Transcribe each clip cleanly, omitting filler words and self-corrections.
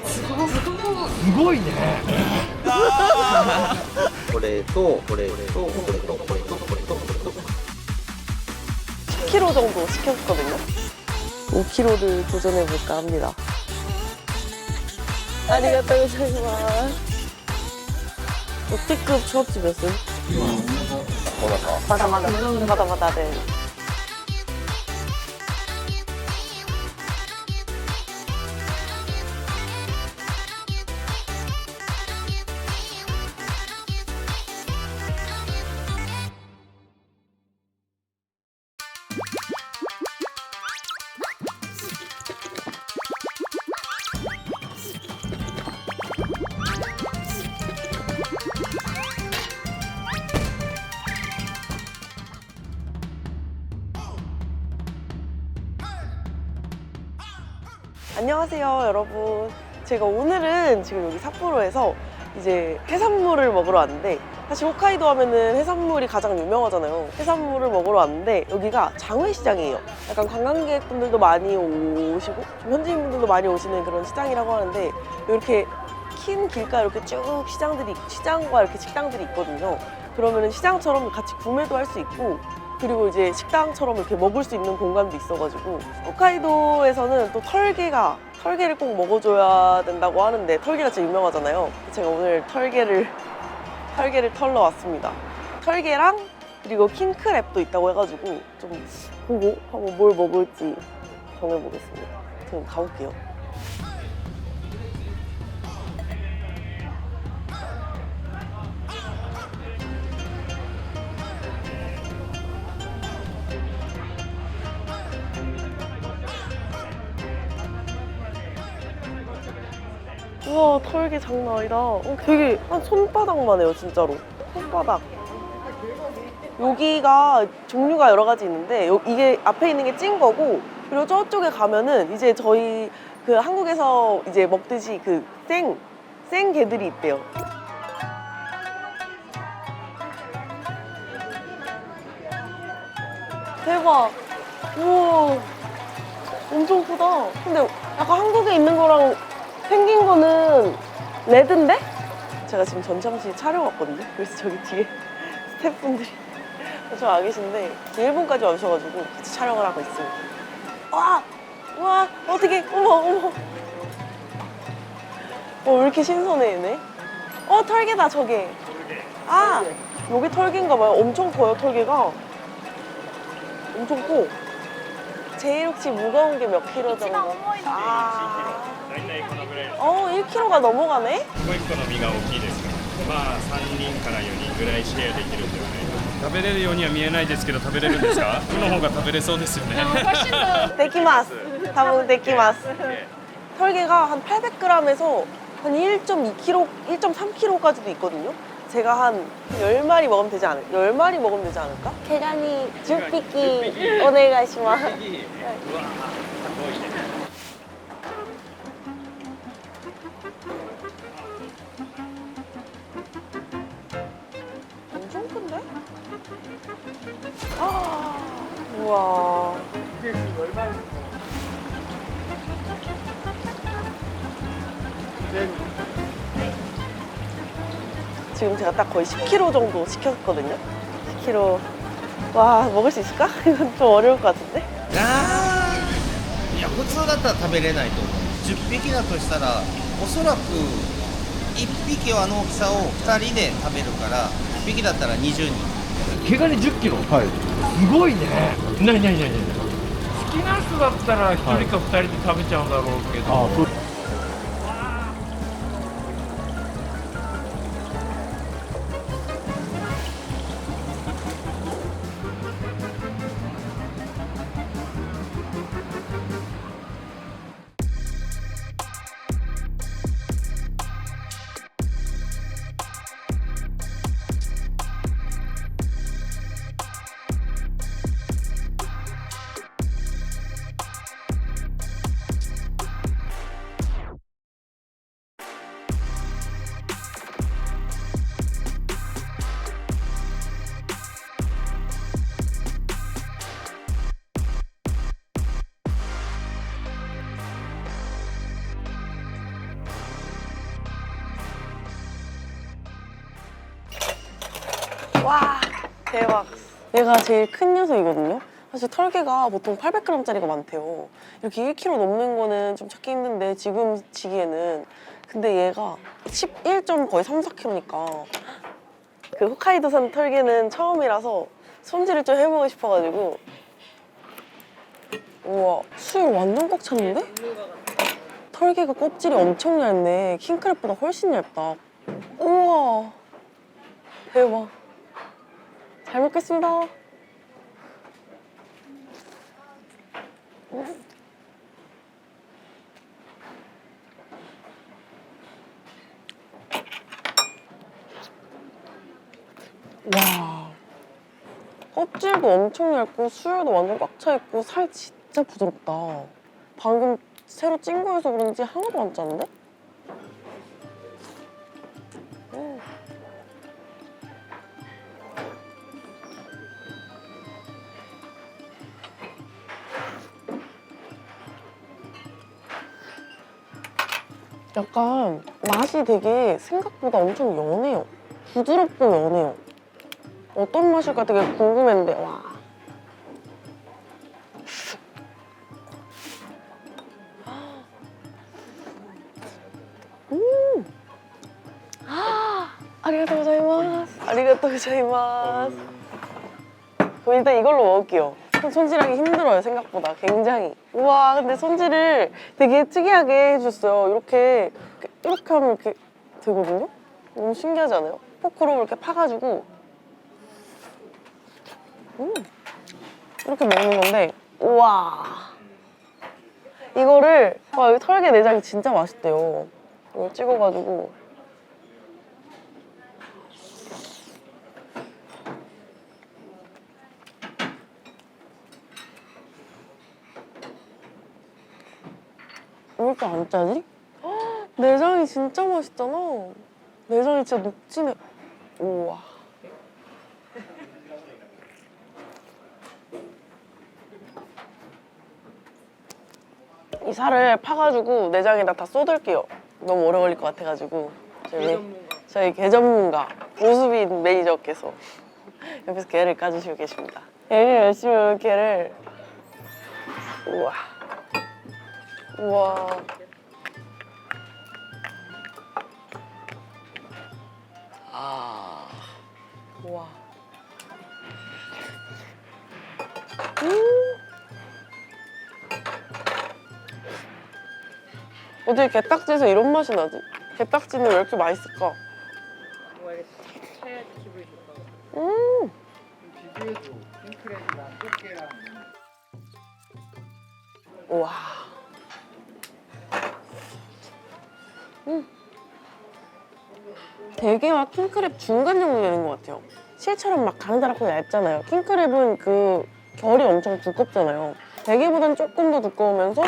すごいね。これとこれとこれとこれとこれとこれと 10kg 정도 시켰거든요. 5kg를 도전해볼까 합니다. 아리가또 고자이마스. 역대급 초밥집이었음. 마다, 네. 안녕하세요 여러분. 제가 오늘은 지금 여기 삿포로에서 이제 해산물을 먹으러 왔는데, 사실 홋카이도 하면은 해산물이 가장 유명하잖아요. 해산물을 먹으러 왔는데 여기가 장외시장이에요. 약간 관광객분들도 많이 오시고 좀 현지인분들도 많이 오시는 그런 시장이라고 하는데, 이렇게 긴 길가에 이렇게 쭉 시장과 이렇게 식당들이 있거든요. 그러면은 시장처럼 같이 구매도 할 수 있고, 그리고 이제 식당처럼 이렇게 먹을 수 있는 공간도 있어가지고, 홋카이도에서는 또 털개를 꼭 먹어줘야 된다고 하는데, 털개가 진짜 유명하잖아요. 제가 오늘 털개를 털러 왔습니다. 털개랑 그리고 킹크랩도 있다고 해가지고 좀 보고 한번 뭘 먹을지 정해보겠습니다. 그럼 가볼게요. 우와, 털개 장난 아니다. 되게 한 손바닥만 해요, 진짜로. 손바닥. 여기가 종류가 여러 가지 있는데, 이게 앞에 있는 게 찐 거고, 그리고 저쪽에 가면은 이제 저희 그 한국에서 이제 먹듯이 그 생 게들이 있대요. 대박. 우와, 엄청 크다. 근데 약간 한국에 있는 거랑 생긴 거는 레드인데? 제가 지금 전참시 촬영 왔거든요. 그래서 저기 뒤에 스태프분들이 저 와 계신데 일본까지 와주셔가지고 같이 촬영을 하고 있습니다. 와, 어떡해. 어머. 왜 이렇게 신선해, 얘네? 털개다, 저게. 아, 여기 털개인가 봐요. 엄청 커요, 털개가. 엄청 커. 제일 혹시 무거운 게 몇 킬로 정도? 1kg가 넘어가네? もう1個の身が大きいですが、まあ3人から4人ぐらいシェアできるんではないかと。食べれるようには見えないですけど、食べれるんですか？この方が食べれそうですよね。 데키마스. 다분 데키마스. 털개가 한 800g에서 한 1.2kg, 1.3kg까지도 있거든요. 제가 한 10마리 먹으면 되지 않을까? 10마리 먹으면 되지 않을까? 계란이 10匹 오네가시마스. 엄청 큰데? 우와. 지금 제가 딱 거의 10kg 정도 시켰거든요. 10kg. 와, 먹을 수 있을까? 이건 좀 어려울 것 같은데? いや普通だったら食べれないと思う。10匹だとしたらおそらく1匹はあの大きさを2人で食べるから1匹だったら20人。毛ガニ10キロ。はい。すごいね。なに。好きな人だったら1人か2人で食べちゃうんだろうけど、そう。 와, 대박. 얘가 제일 큰 녀석이거든요. 사실 털개가 보통 800g짜리가 많대요. 이렇게 1kg 넘는 거는 좀 찾기 힘든데 지금 지기에는. 근데 얘가 11. 거의 3, 4kg니까. 그 홋카이도산 털개는 처음이라서 손질을 좀 해보고 싶어가지고. 우와, 술 완전 꽉 찼는데? 털개가 껍질이 엄청 얇네. 킹크랩보다 훨씬 얇다. 우와, 대박. 잘 먹겠습니다. 와, 껍질도 엄청 얇고 수율도 완전 꽉 차 있고 살 진짜 부드럽다. 방금 새로 찐 거여서 그런지 하나도 안 짜는데? 약간 맛이 되게 생각보다 엄청 연해요. 부드럽고 연해요. 어떤 맛일까 되게 궁금했는데 와. 아리가또 고자이마스. 아리가또 고자이마스. 그럼 일단 이걸로 먹을게요. 손질하기 힘들어요, 생각보다. 굉장히. 우와, 근데 손질을 되게 특이하게 해줬어요. 이렇게 하면 이렇게 되거든요? 너무 신기하지 않아요? 포크로 이렇게 파가지고 이렇게 먹는 건데, 우와. 이거를, 와, 여기 털개 내장이 진짜 맛있대요. 이걸 찍어가지고. 왜 이렇게 안 짜지? 헉, 내장이 진짜 맛있잖아. 내장이 진짜 녹진해. 우와. 이 살을 파가지고 내장에다 다 쏟을게요. 너무 오래 걸릴 것 같아가지고. 저희 게 전문가 오수빈 매니저께서 옆에서 게를 까주시고 계십니다. 얘를 열심히 게를. 우와. 우와. 아. 우와. 어떻게 게딱지에서 이런 맛이 나지? 게딱지는 왜 이렇게 맛있을까? 비교해줘. 킹크랩이랑 꽃게랑. 우와. 대게와 킹크랩 중간 정도 되는 것 같아요. 실처럼 막 가느다랗고 얇잖아요. 킹크랩은 그 결이 엄청 두껍잖아요. 대게보단 조금 더 두꺼우면서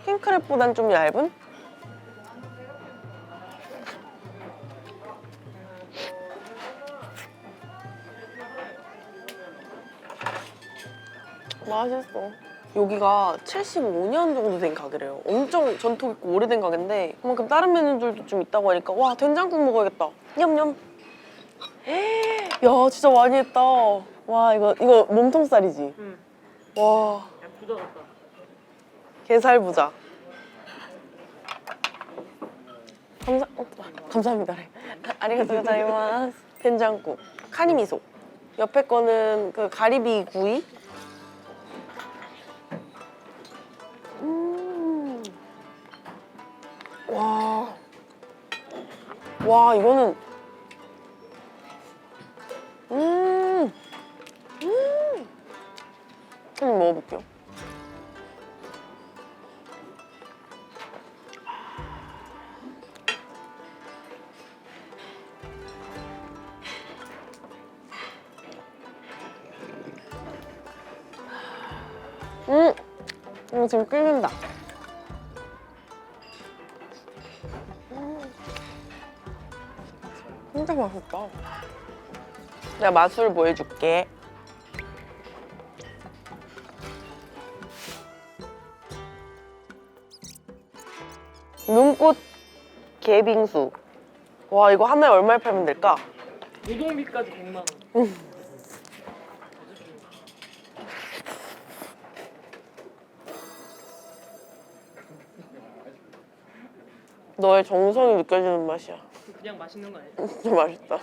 킹크랩보단 좀 얇은? 맛있어. 여기가 75년 정도 된 가게래요. 엄청 전통 있고 오래된 가게인데 그만큼 다른 메뉴들도 좀 있다고 하니까 와, 된장국 먹어야겠다. 냠냠. 야, 진짜 많이 했다. 와, 이거 몸통살이지? 응. 와. 야, 부자 같다. 게살 부자. 감사합니다. 아리가또 고자이마스. 된장국. 카니미소. 옆에 거는 그 가리비 구이. 와. 와, 이거는. 한번 먹어볼게요. 이거 지금 끓는다. 진짜 맛있다. 내가 맛을 보여줄게. 눈꽃 게빙수. 와, 이거 하나에 얼마에 팔면 될까? 우동비까지 100만 원. 너의 정성이 느껴지는 맛이야. 그냥 맛있는 거 아니야? 진짜 맛있다.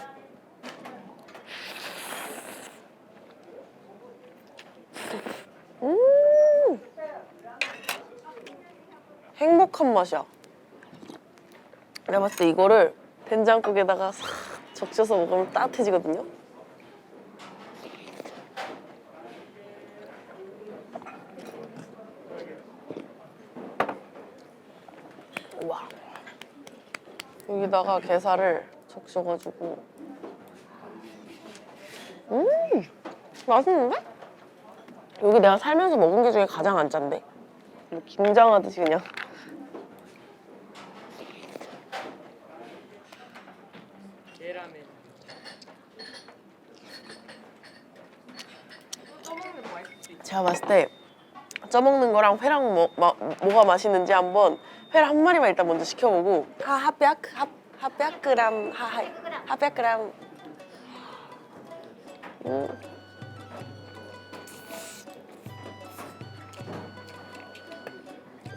행복한 맛이야. 내가 봤을 때 이거를 된장국에다가 싹 적셔서 먹으면 따뜻해지거든요. 와. 여기다가 게살을 적셔가지고 맛있는데? 여기 내가 살면서 먹은 게 중에 가장 안 짠데? 뭐 김장하듯이 그냥. 계라면. 떠먹는 거 맛있지. 제가 봤을 때 쪄먹는 거랑 회랑 뭐가 맛있는지 한번 회를 한 마리만 일단 먼저 시켜보고 하백그램 하백그램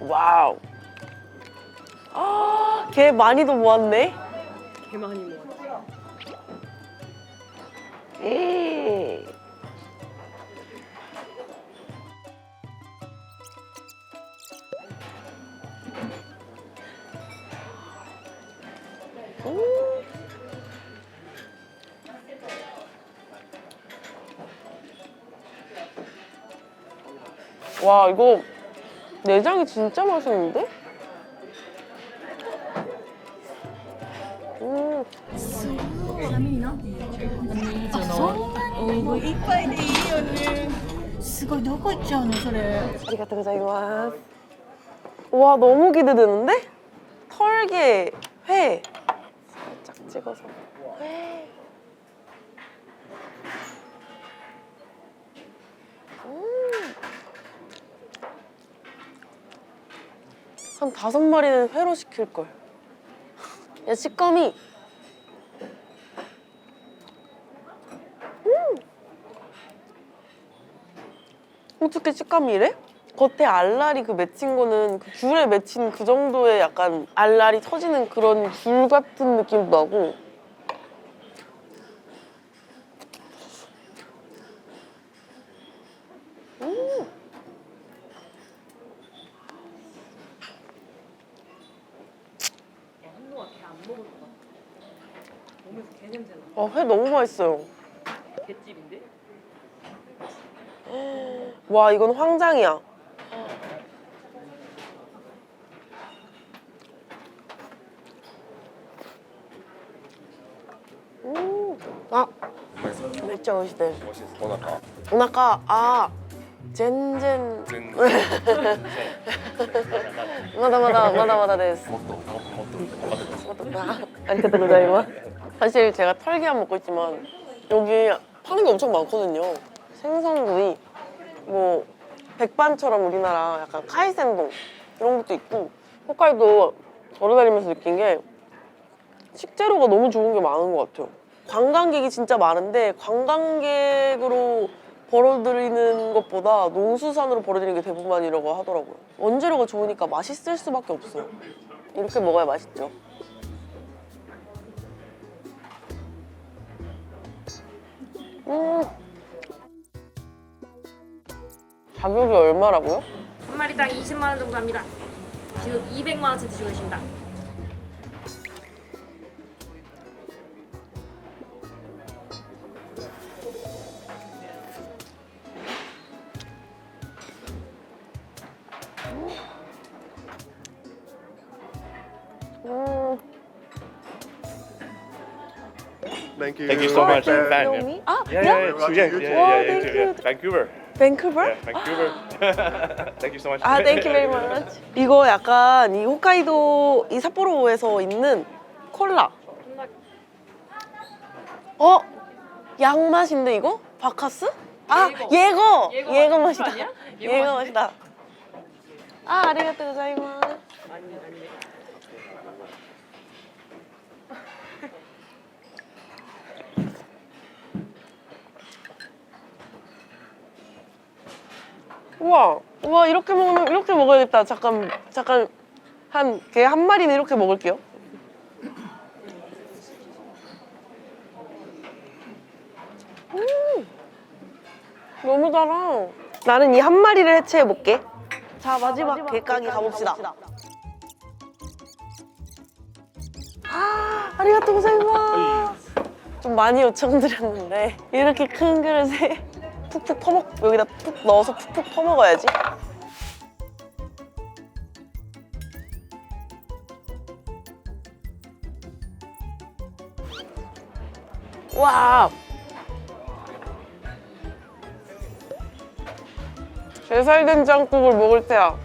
와우. 아, 개 많이도 모았네. 개 많이 먹어. 와, 이거 내장이 진짜 맛있는데? 아리가또 고자이마스. 와, 너무 기대되는데? 털게 회 살짝 찍어서. 한 5마리는 회로 시킬걸. 야, 식감이 어떻게 식감이 이래? 겉에 알알이 그 맺힌 거는 그 귤에 맺힌 그 정도의 약간 알알이 터지는 그런 귤 같은 느낌도 나고 한동안 개 안 먹을 것 같아. 몸에서 개 냄새 나. 회 너무 맛있어요. 개집인데? 와, 이건 황장이야. 아, 진짜 맛있대. 오나카, 아, 젠젠. 마다 데스. 아리가또 고자이마스. 사실 제가 털기만 먹고 있지만 여기 파는 게 엄청 많거든요. 생선구이, 뭐 백반처럼 우리나라 약간 카이센동 이런 것도 있고 홋카이도 걸어다니면서 느낀 게 식재료가 너무 좋은 게 많은 것 같아요. 관광객이 진짜 많은데 관광객으로 벌어들이는 것보다 농수산으로 벌어들이는 게 대부분이라고 하더라고요. 원재료가 좋으니까 맛있을 수밖에 없어요. 이렇게 먹어야 맛있죠. 가격이 얼마라고요? 한 마리당 20만 원 정도 합니다. 지금 200만 원치 드시고 계십니다. Thank you. Thank you so much. You Fan, know yeah. me? Ah, Yeah, yeah. yeah, yeah, Wow, yeah, thank yeah, you. yeah. Vancouver. Vancouver? Yeah, Vancouver. Thank you so much. 아, thank you very much. 이거 약간 이 홋카이도 이 삿포로에서 있는 콜라. 어? 양 맛인데 이거? 바카스? 아, 예거. 예거 맛이다. 아니야? 예거 맛이다. 아, 아리가또 고자이마스. 아니네. 우와, 우와, 이렇게 먹으면 이렇게 먹어야겠다. 잠깐. 개 한 마리는 이렇게 먹을게요. 너무 달아. 나는 이 한 마리를 해체해 볼게. 자, 마지막 게까기 가봅시다. 아리가또 고자이마스. 좀 많이 요청드렸는데 이렇게 큰 그릇에 푹푹 여기다 푹 넣어서 푹푹 퍼먹어야지. 와, 게살 된장국을 먹을 때야.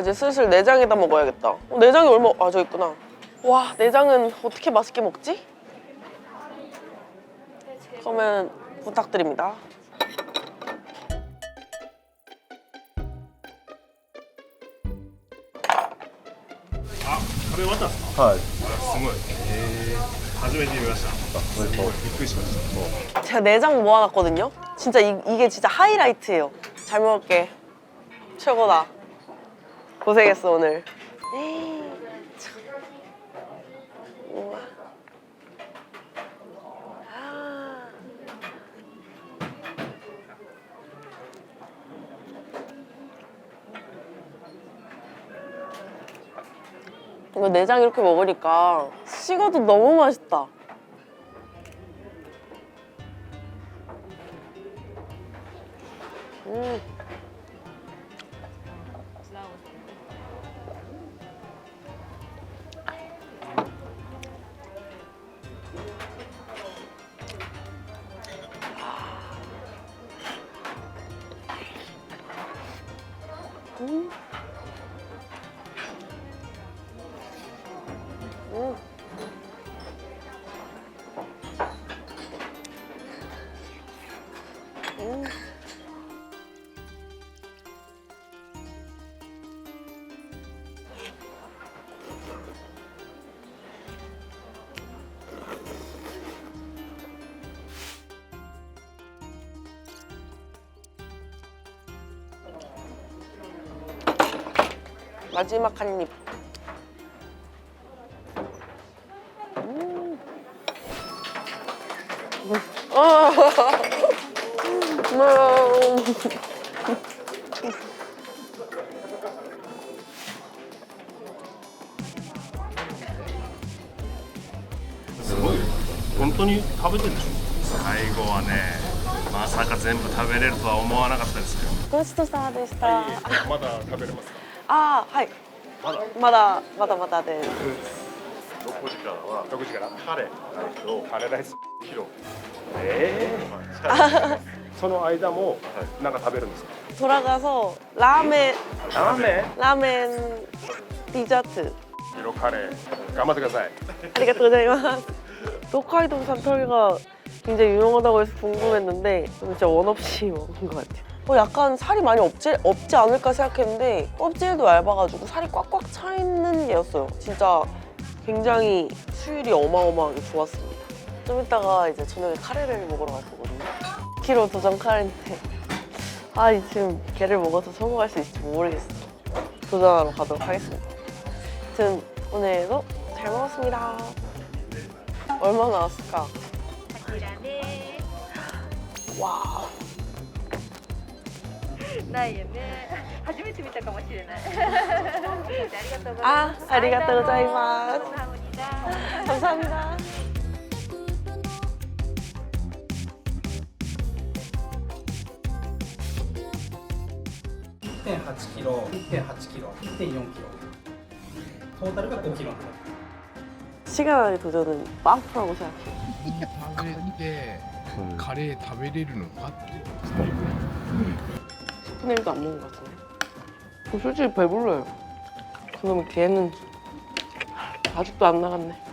이제 슬슬 내장에다 먹어야겠다. 내장이 얼마? 저 있구나. 와, 내장은 어떻게 맛있게 먹지? 그러면 부탁드립니다.あ、食べ終わったんですか。はい。あ、すごい。初めて見ました。すごいびっくりしました。 제가 내장 모아놨거든요. 진짜 이게 진짜 하이라이트예요. 잘 먹을게. 최고다. 고생했어 오늘. 참. 우와. 이거 내장 이렇게 먹으니까 식어도 너무 맛있다. 마지막 한 입.すごい。本当に食べてるでしょ。最後はね、まさか全部食べれるとは思わなかったですよ。ごちそうさまでした。まだ食べれますか。はい。まだです。 6時からは6時からカレーライスキロ。その間もなんか食べるんですか。 돌아가서 라멘 ラーメン 디저트. キロカレー頑張ってください。 아리가또 고자이마스. 홋카이도 산토리가 굉장히 유명하다고 해서 궁금했는데 진짜 원 없이 먹은 것 같아요. 약간 살이 많이 없지 않을까 생각했는데 껍질도 얇아가지고 살이 꽉꽉 차 있는 얘였어요. 진짜 굉장히 수율이 어마어마하게 좋았습니다. 좀 이따가 이제 저녁에 카레를 먹으러 갈 거거든요. 10kg 도전 카레인데 지금 걔를 먹어서 성공할 수 있을지 모르겠어. 도전하러 가도록 하겠습니다. 아무튼 오늘도 잘 먹었습니다. 얼마 나왔을까? 와우. ないよね。初めて見たかもしれない。ありがとうございます。 감사합니다. 감사합니다. (1.8kg) (1.8kg) (1.4kg) 토탈가 5kg. 시간 안에 도전은 빵프라고 생각해요. 食べてカレー食べれるのかっていう 10분의 1도 안 먹은 것 같은데. 솔직히 배불러요. 그놈의 개는 아직도 안 나갔네.